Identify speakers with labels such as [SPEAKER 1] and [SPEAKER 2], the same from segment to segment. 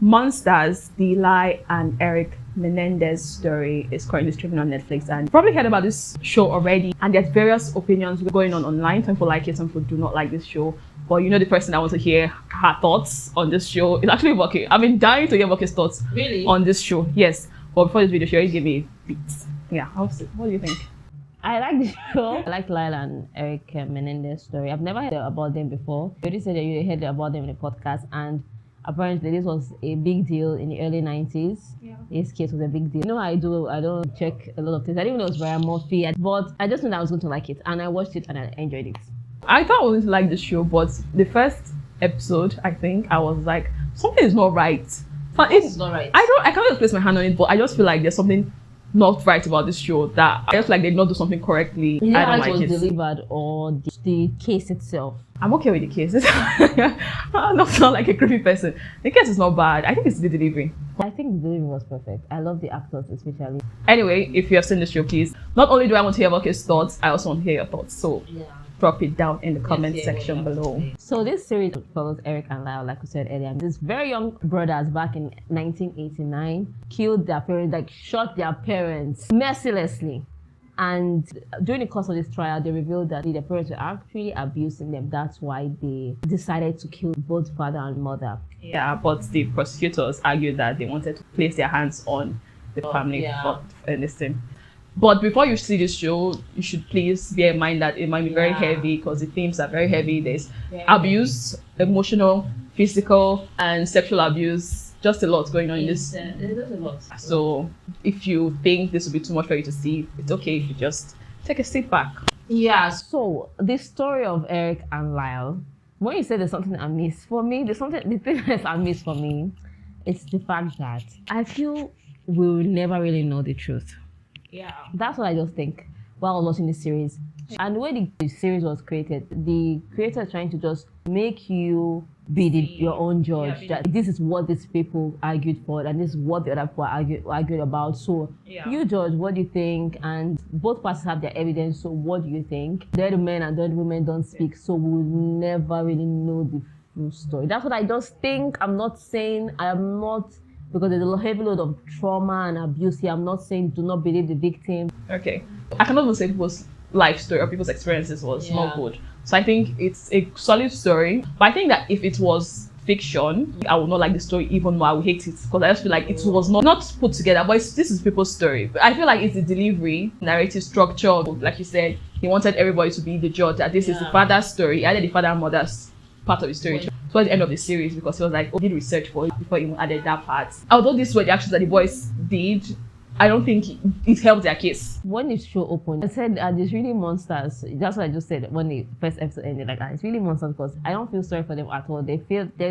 [SPEAKER 1] Monsters, the Lyle and Erik Menendez story is currently streaming on Netflix, and you've probably heard about this show already, and there's various opinions going on online. Some people like it, some people do not like this show. But you know, the person I want to hear her thoughts on this show is actually Voke. I've been dying to hear Voke's thoughts on this show. Yes, but before this video, she already gave me beats. Yeah, what do you think?
[SPEAKER 2] I like the show. I like Lyle and Erik Menendez story. I've never heard about them before. You already said that you heard about them in the podcast, and apparently this was a big deal in the early 90s. Yeah. This case was a big deal. You know, I don't check a lot of things. I didn't know it was Ryan Murphy, but I just knew that I was going to like it, and I watched it and I enjoyed it. I
[SPEAKER 1] thought I was like the show, but the first episode, I think I was like, something is not right.
[SPEAKER 2] It's not right.
[SPEAKER 1] I can't place my hand on it, but I just feel like there's something not right about this show, that I just like they did not do something correctly.
[SPEAKER 2] Yeah,
[SPEAKER 1] I don't like
[SPEAKER 2] it was delivered, or the case itself.
[SPEAKER 1] I'm okay with the case. I'm not like a creepy person. The case is not bad. I think it's the delivery.
[SPEAKER 2] I think the delivery was perfect. I love the actors especially.
[SPEAKER 1] Anyway, if you have seen the show, please, not only do I want to hear about his thoughts, I also want to hear your thoughts. So yeah, drop it down in the comment section below.
[SPEAKER 2] So this series follows Erik and Lyle, like we said earlier. These very young brothers back in 1989 killed their parents, like shot their parents mercilessly. And during the course of this trial, they revealed that their parents were actually abusing them. That's why they decided to kill both father and mother.
[SPEAKER 1] Yeah, but the prosecutors argued that they wanted to place their hands on the family for anything. But before you see this show, you should please bear in mind that it might be very heavy, because the themes are very heavy. There's abuse, emotional, physical, and sexual abuse. Just a lot going on in this.
[SPEAKER 2] There's a lot.
[SPEAKER 1] So if you think this will be too much for you to see, it's okay if you just take a seat back.
[SPEAKER 2] Yeah, so the story of Erik and Lyle, when you say there's something amiss for me, the thing that's amiss for me is the fact that I feel we'll never really know the truth. Yeah. That's what I just think while I was watching this series. And the way the series was created, the creator is trying to just make you be your own judge. That this is what these people argued for, and this is what the other people argued about. So you judge, what do you think? And both parties have their evidence. So what do you think? The men and the women don't speak, so we'll never really know the full story. That's what I just think. I'm not saying because there's a heavy load of trauma and abuse here. I'm not saying do not believe the victim.
[SPEAKER 1] Okay, I cannot even say people's life story or people's experiences was not good. So I think it's a solid story. But I think that if it was fiction, I would not like the story even more. I would hate it, because I just feel like it was not put together. But this is people's story. But I feel like it's the delivery, narrative structure. Like you said, he wanted everybody to be the judge. That this is the father's story. He added the father and mother's part of the story towards the end of the series, because he was like, did research for it before he even added that part. Although these were the actions that the boys did, I don't think it helped their case.
[SPEAKER 2] When the show opened, I said there's really monsters. That's what I just said when the first episode ended. Like, it's really monsters, because I don't feel sorry for them at all. They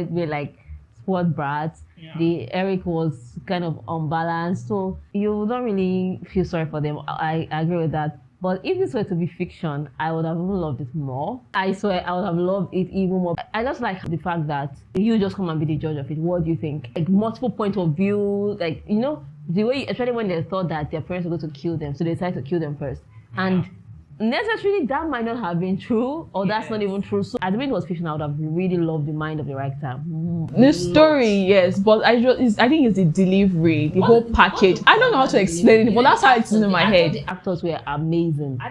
[SPEAKER 2] were like spoiled brats. The Erik was kind of unbalanced, so you don't really feel sorry for them. I agree with that. But if this were to be fiction, I would have even loved it more. I swear, I would have loved it even more. I just like the fact that you just come and be the judge of it. What do you think? Like, multiple point of view, like, you know, the way, especially when they thought that their parents were going to kill them, so they decided to kill them first. And necessarily that might not have been true, or that's not even true. So, admit it was fiction, I would have really loved the mind of the writer.
[SPEAKER 1] The story, yes, but I think it's the delivery, the whole package. I don't know how to explain it, but that's how it's in my head.
[SPEAKER 2] The actors were amazing.
[SPEAKER 1] I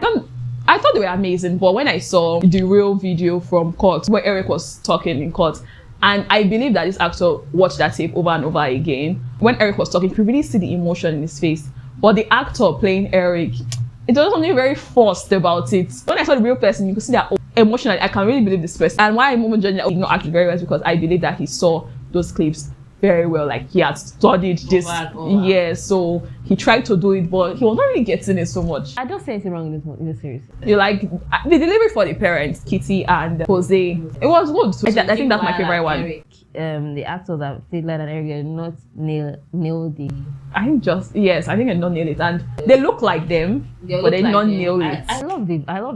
[SPEAKER 1] thought they were amazing, but when I saw the real video from court where Erik was talking in court, and I believe that this actor watched that tape over and over again, when Erik was talking, you could really see the emotion in his face. But the actor playing Erik, it was something very forced about it. When I saw the real person, you could see that emotionally, I can really believe this person. And why I'm even judging that he did not act very well is because I believe that he saw those clips very well. Like, he had studied this. Yeah, so he tried to do it, but he was not really getting it so much.
[SPEAKER 2] I don't say anything wrong in this series.
[SPEAKER 1] You like the delivery for the parents, Kitty and Jose. It was good. So I think that's my favorite one.
[SPEAKER 2] Erik, the actors that played Lyle and Erik did not nail the.
[SPEAKER 1] I think I think I don't nail it, and they look like them, but they don't nail it.
[SPEAKER 2] I love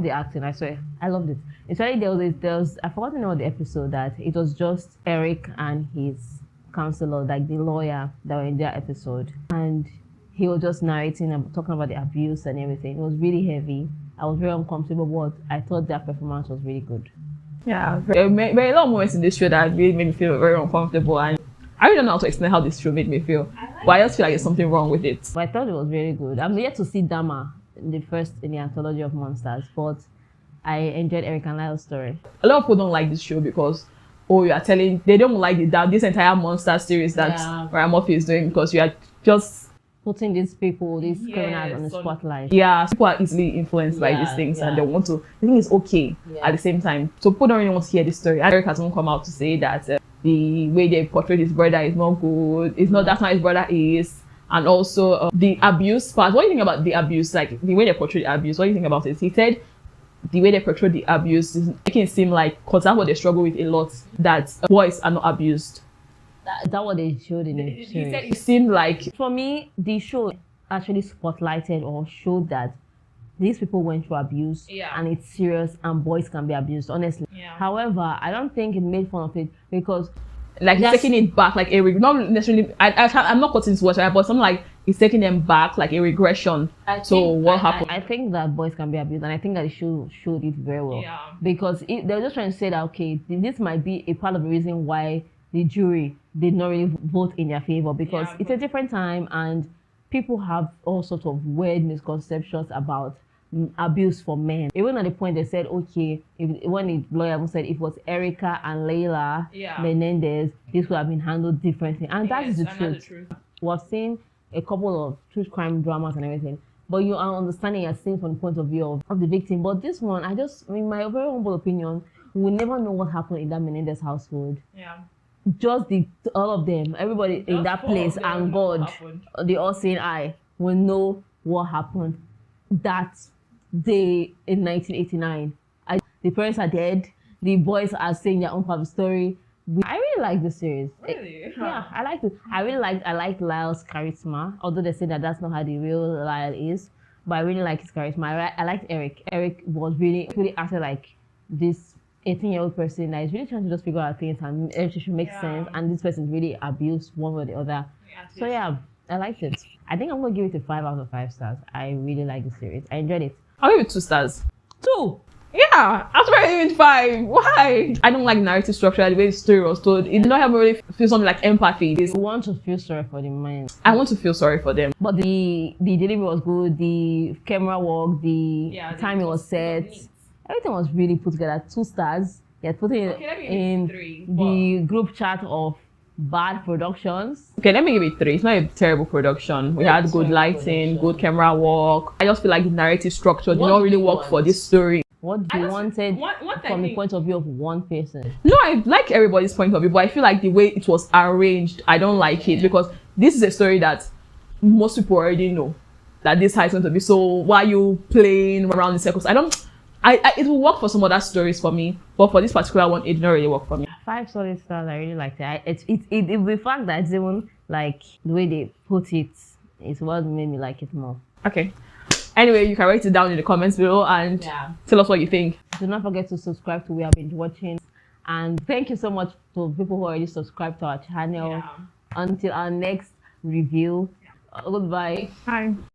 [SPEAKER 2] the acting. I swear, I loved it. Especially there was I forgot the name of the episode, that it was just Erik and his counselor, like the lawyer that were in their episode, and he was just narrating and talking about the abuse and everything. It was really heavy. I was very uncomfortable, but I thought their performance was really good.
[SPEAKER 1] Yeah, there were a lot of moments in this show that really made me feel very uncomfortable, and I really don't know how to explain how this show made me feel, but I just feel like there's something wrong with it.
[SPEAKER 2] But I thought it was very good. I'm yet to see Dama, the first in the anthology of monsters, but I enjoyed Erik and Lyle's story.
[SPEAKER 1] A lot of people don't like this show because, you are telling, they don't like this entire monster series that Ryan Murphy is doing, because you are just
[SPEAKER 2] putting these people, these criminals on the spotlight.
[SPEAKER 1] Yeah, people are easily influenced by these things, and they think it's okay at the same time. So people don't really want to hear this story. Erik has even come out to say that the way they portrayed his brother is not good. It's not, that's not his brother is. And also the abuse part. What do you think about the abuse? Like the way they portray the abuse, what do you think about it? He said the way they portray the abuse is making it seem like, because that's what they struggle with a lot, that boys are not abused.
[SPEAKER 2] That's what they showed in the series.
[SPEAKER 1] He said it seemed like,
[SPEAKER 2] for me, the show actually spotlighted or showed that these people went through abuse and it's serious, and boys can be abused, honestly. However, I don't think it made fun of it, because
[SPEAKER 1] like he's taking it back, like a not necessarily. I'm not cutting to watch it, but something like he's taking them back, like a regression to what happened.
[SPEAKER 2] I think that boys can be abused, and I think that the show showed it very well. Because they're just trying to say that, okay, this might be a part of the reason why the jury did not really vote in their favor, because it's a different time and people have all sorts of weird misconceptions about abuse for men. Even at the point they said, okay, when the lawyer said if it was Erika and Lyle Menendez, this would have been handled differently. And that is the truth. We've seen a couple of true crime dramas and everything, but you are understanding and seeing from the point of view of the victim. But this one, in my very humble opinion, we never know what happened in that Menendez household. Just all of them, everybody in that place, and God, the all-seeing eye, will know what happened that day in 1989. The parents are dead. The boys are saying their own part of the story. I really like the series.
[SPEAKER 1] Really?
[SPEAKER 2] Yeah, I liked it. I like Lyle's charisma, although they say that that's not how the real Lyle is. But I really like his charisma. I liked Erik. Erik was really acted like this 18-year-old person that is really trying to just figure out things, and everything should make sense, and this person is really abused one way or the other. So yeah, I liked it. I think I'm gonna give it a 5 out of 5 stars. I really like the series. I enjoyed it.
[SPEAKER 1] I'll give it 2 stars.
[SPEAKER 2] 2?
[SPEAKER 1] Yeah, after I giving 5. Why? I don't like narrative structure, the way the story was told. It did not help me really feel something like empathy.
[SPEAKER 2] You want to feel sorry for the men.
[SPEAKER 1] I want to feel sorry for them.
[SPEAKER 2] But the delivery was good, the camera work, the time it was set. Everything was really put together. 2 stars. Yeah, putting it in
[SPEAKER 1] 3,
[SPEAKER 2] the group chat of bad productions.
[SPEAKER 1] Okay, let me give it 3. It's not a terrible production. We had good lighting, good camera work. I just feel like the narrative structure did not really work for this story.
[SPEAKER 2] What do you wanted from the point of view of one person?
[SPEAKER 1] No, I like everybody's point of view, but I feel like the way it was arranged, I don't like it, because this is a story that most people already know that this is going to be. So why are you playing around in circles? It will work for some other stories for me, but for this particular one, it did not really work for me.
[SPEAKER 2] 5 solid stars. I really liked it. The fact that it's even like the way they put it is what made me like it more.
[SPEAKER 1] Okay. Anyway, you can write it down in the comments below and tell us what you think.
[SPEAKER 2] Do not forget to subscribe to We Are Binge Watching, and thank you so much to people who already subscribed to our channel. Until our next review. Goodbye.
[SPEAKER 1] Bye.